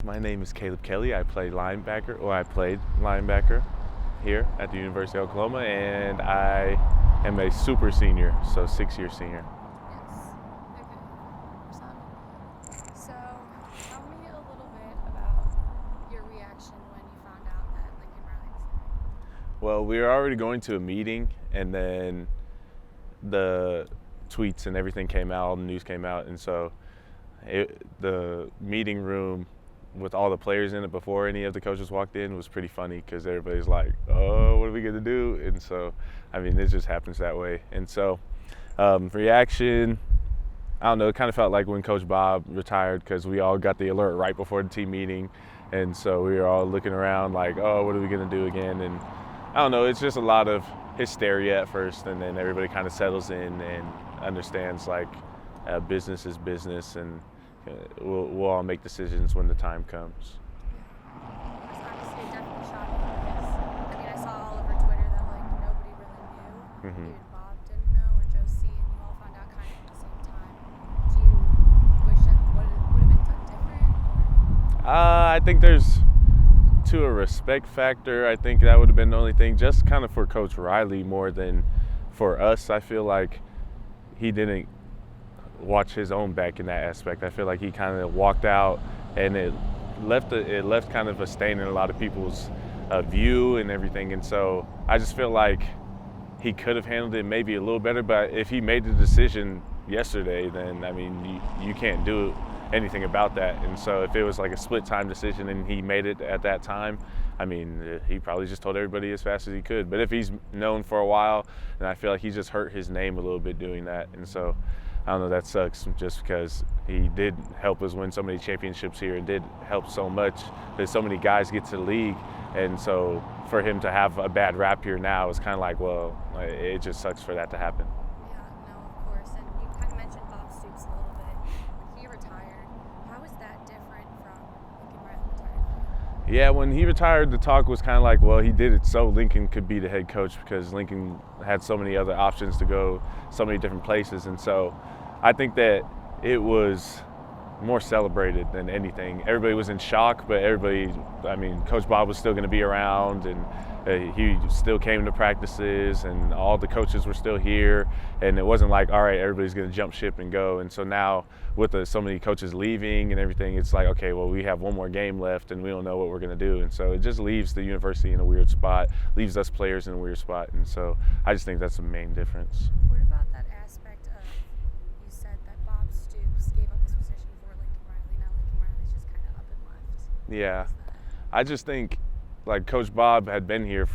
My name is Caleb Kelly. I played linebacker here at the University of Oklahoma, and I am a super senior, so 6-year senior. Yes. Okay. So, tell me a little bit about your reaction when you found out that Lincoln Riley was leaving. Well, we were already going to a meeting, and then the tweets and everything came out, all the news came out, and so the meeting room with all the players in it before any of the coaches walked in was pretty funny because everybody's like, oh, what are we going to do? And so, I mean, it just happens that way. And so, reaction, I don't know, it kind of felt like when Coach Bob retired because we all got the alert right before the team meeting. And so we were all looking around like, oh, what are we going to do again? And I don't know, it's just a lot of hysteria at first, and then everybody kind of settles in and understands like business is business, and we'll all make decisions when the time comes. Yeah. It was obviously definitely shocking because, I saw all over Twitter that nobody really knew. Mm-hmm. Even Bob didn't know, or Josie, and you all found out kind of at the same time. Do you wish that would have been done different? I think there's to a respect factor. I think that would have been the only thing, just kind of for Coach Riley more than for us. I feel like he didn't watch his own back in that aspect. I feel like he kind of walked out, and it left kind of a stain in a lot of people's view and everything. And so I just feel like he could have handled it maybe a little better. But if he made the decision yesterday, then I mean you can't do anything about that. And so if it was like a split time decision and he made it at that time, I mean, he probably just told everybody as fast as he could. But if he's known for a while, then I feel like he just hurt his name a little bit doing that. And so I don't know, that sucks just because he did help us win so many championships here and did help so much that so many guys get to the league. And so for him to have a bad rap here now is kind of like, well, it just sucks for that to happen. Yeah, no, of course. And you kind of mentioned Bob Stoops a little bit. When he retired, how is that different from Lincoln Riley retired? Yeah, when he retired, the talk was kind of like, well, he did it so Lincoln could be the head coach because Lincoln had so many other options to go so many different places. And so I think that it was more celebrated than anything. Everybody was in shock, but Coach Bob was still going to be around, and he still came to practices, and all the coaches were still here. And it wasn't like, all right, everybody's going to jump ship and go. And so now with so many coaches leaving and everything, it's like, okay, well, we have one more game left, and we don't know what we're going to do. And so it just leaves the university in a weird spot, leaves us players in a weird spot. And so I just think that's the main difference. What about that aspect of, you said that Bob Stoops gave up his position for Lincoln Riley, now Lincoln Riley's just kind of up and left? Yeah, I just think like Coach Bob had been here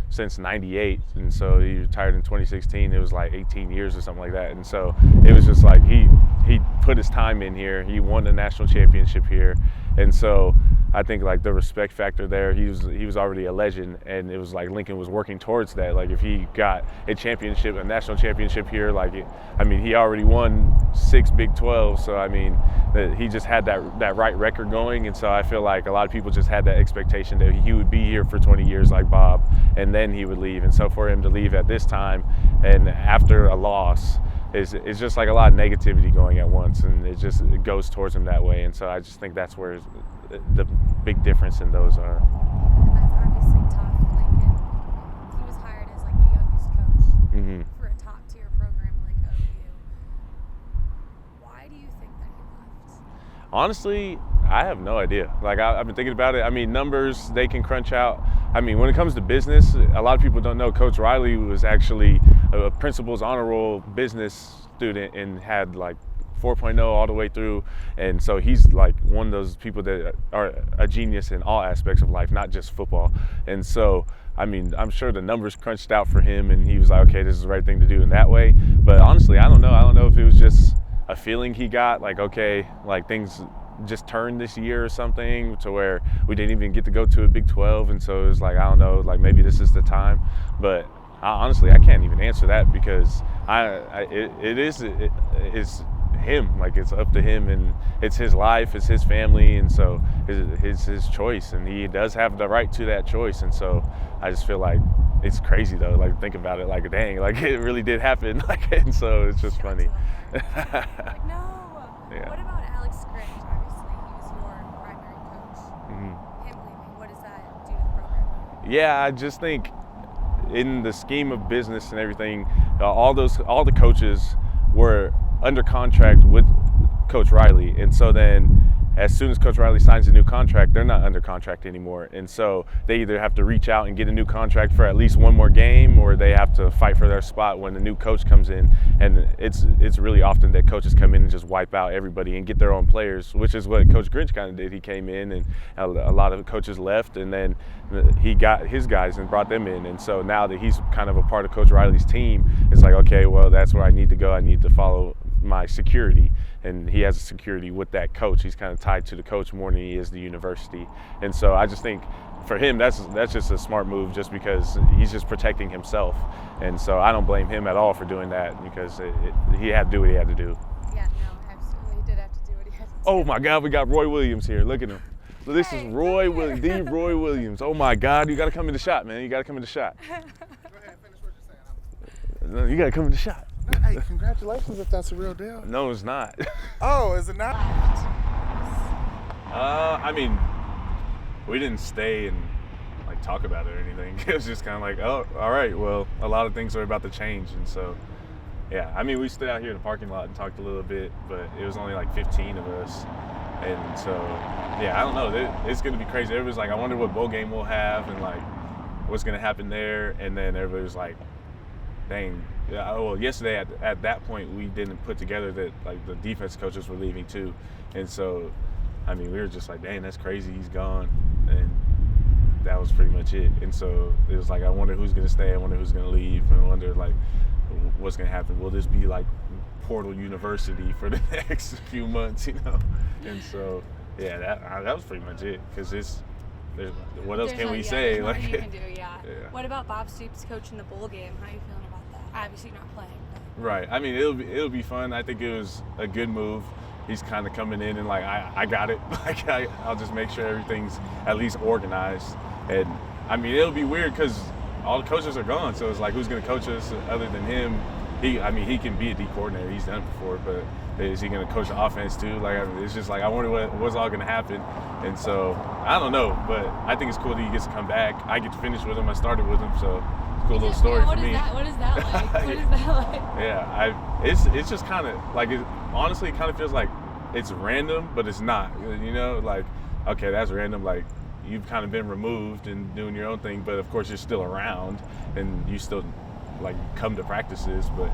since '98, and so he retired in 2016. It was like 18 years or something like that. And so it was just like he put his time in here. He won the national championship here, and so I think like the respect factor there, he was already a legend, and it was like Lincoln was working towards that. Like if he got a national championship here, he already won 6 Big 12, so I mean he just had that right record going. And so I feel like a lot of people just had that expectation that he would be here for 20 years like Bob, and then he would leave. And so for him to leave at this time and after a loss is just like a lot of negativity going at once, and it goes towards him that way. And so I just think that's where the big difference in those are. And that's obviously tough. Lincoln, he was hired as the youngest coach for a top tier program like OU. Why do you think that he left? Honestly, I have no idea. I've been thinking about it. I mean, numbers they can crunch out. I mean, when it comes to business, a lot of people don't know Coach Riley was actually a principal's honor roll business student and had 4.0 all the way through. And so he's like one of those people that are a genius in all aspects of life, not just football. And so, I mean, I'm sure the numbers crunched out for him, and he was like, okay, this is the right thing to do in that way. But honestly, I don't know. I don't know if it was just a feeling he got, things just turned this year or something to where we didn't even get to go to a Big 12. And so it was like, I don't know, maybe this is the time. But honestly, I can't even answer that because it is him. It's up to him, and it's his life, it's his family, and so it's his choice, and he does have the right to that choice. And so I just feel like it's crazy though. Think about it, dang, it really did happen. And so it's just funny. No. Yeah. What about Alex Script? Obviously, he was your primary coach. Yeah, I just think in the scheme of business and everything, all the coaches were under contract with Coach Riley, and so then as soon as Coach Riley signs a new contract, they're not under contract anymore, and so they either have to reach out and get a new contract for at least one more game, or they have to fight for their spot when the new coach comes in. And it's really often that coaches come in and just wipe out everybody and get their own players, which is what Coach Grinch kind of did. He came in and a lot of coaches left, and then he got his guys and brought them in. And so now that he's kind of a part of Coach Riley's team, it's like, okay, well, that's where I need to go. I need to follow my security, and he has a security with that coach. He's kind of tied to the coach more than he is the university. And so I just think for him, that's just a smart move, just because he's just protecting himself. And so I don't blame him at all for doing that, because he had to do what he had to do. Yeah, no, absolutely. He did have to do what he had to do. Oh my God, we got Roy Williams here. Look at him. So this is Roy Williams, the Roy Williams. Oh my God, you got to come in the shot, man. You got to come in the shot. Go ahead, finish what you're saying. No, you got to come in the shot. Hey, congratulations if that's a real deal. No, it's not. Oh, is it not? I mean, we didn't stay and like talk about it or anything. It was just kind of like, oh, all right, well, a lot of things are about to change. And so, yeah, I mean, we stood out here in the parking lot and talked a little bit, but it was only like 15 of us. And so, yeah, I don't know. It's going to be crazy. Everybody's like, I wonder what bowl game we'll have and like what's going to happen there. And then everybody was like, dang. Yeah, well, yesterday at that point, we didn't put together that like the defense coaches were leaving too. And so, I mean, we were just like, dang, that's crazy. He's gone. And that was pretty much it. And so it was like, I wonder who's going to stay. I wonder who's going to leave. And I wonder like what's going to happen. Will this be like Portal University for the next few months, you know? And so, yeah, that was pretty much it. Because what else can we say? There's like, nothing you can do, yeah. What about Bob Stoops coaching the bowl game? How are you feeling about that? Obviously not playing. But Right. I mean, it'll be fun. I think it was a good move. He's kind of coming in and like, I got it. Like, I'll just make sure everything's at least organized. And I mean, it'll be weird because all the coaches are gone. So it's like, who's going to coach us other than him? He can be a D coordinator. He's done it before, but is he going to coach the offense too? Like, it's just like, I wonder what's all going to happen. And so I don't know, but I think it's cool that he gets to come back. I get to finish with him. I started with him, so it's a cool little story for me. What is that like? What is that like? Yeah, it's just kind of like, honestly, it kind of feels like it's random, but it's not. You know, like, okay, that's random. Like, you've kind of been removed and doing your own thing, but of course you're still around and you still like come to practices, but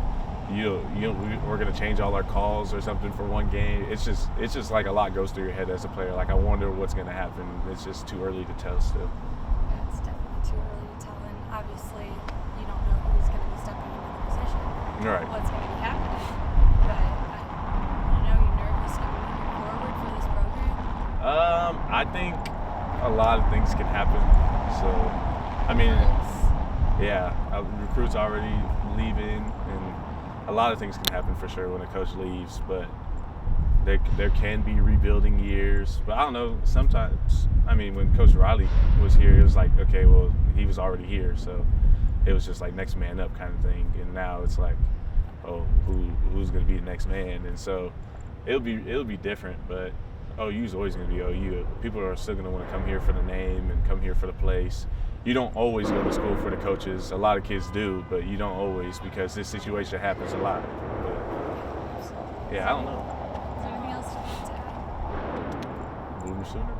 we're gonna change all our calls or something for one game. It's just like a lot goes through your head as a player. Like, I wonder what's gonna happen. It's just too early to tell still. Yeah, it's definitely too early to tell, and obviously you don't know who's going to be stepping into the position, Right. what's going to be happening. But I know you're nervous going forward for this program. I think a lot of things can happen. So, I mean, yeah, recruits already leaving, and a lot of things can happen for sure when a coach leaves, but there can be rebuilding years. But I don't know, sometimes, I mean, when Coach Riley was here, it was like, okay, well, he was already here, so it was just like next man up kind of thing. And now it's like, oh, who's going to be the next man? And so it'll be different, but OU's always going to be OU. People are still going to want to come here for the name and come here for the place. You don't always go to school for the coaches. A lot of kids do, but you don't always, because this situation happens a lot. But, yeah, I don't know. Is there anything else you want to add? Boomer sooner.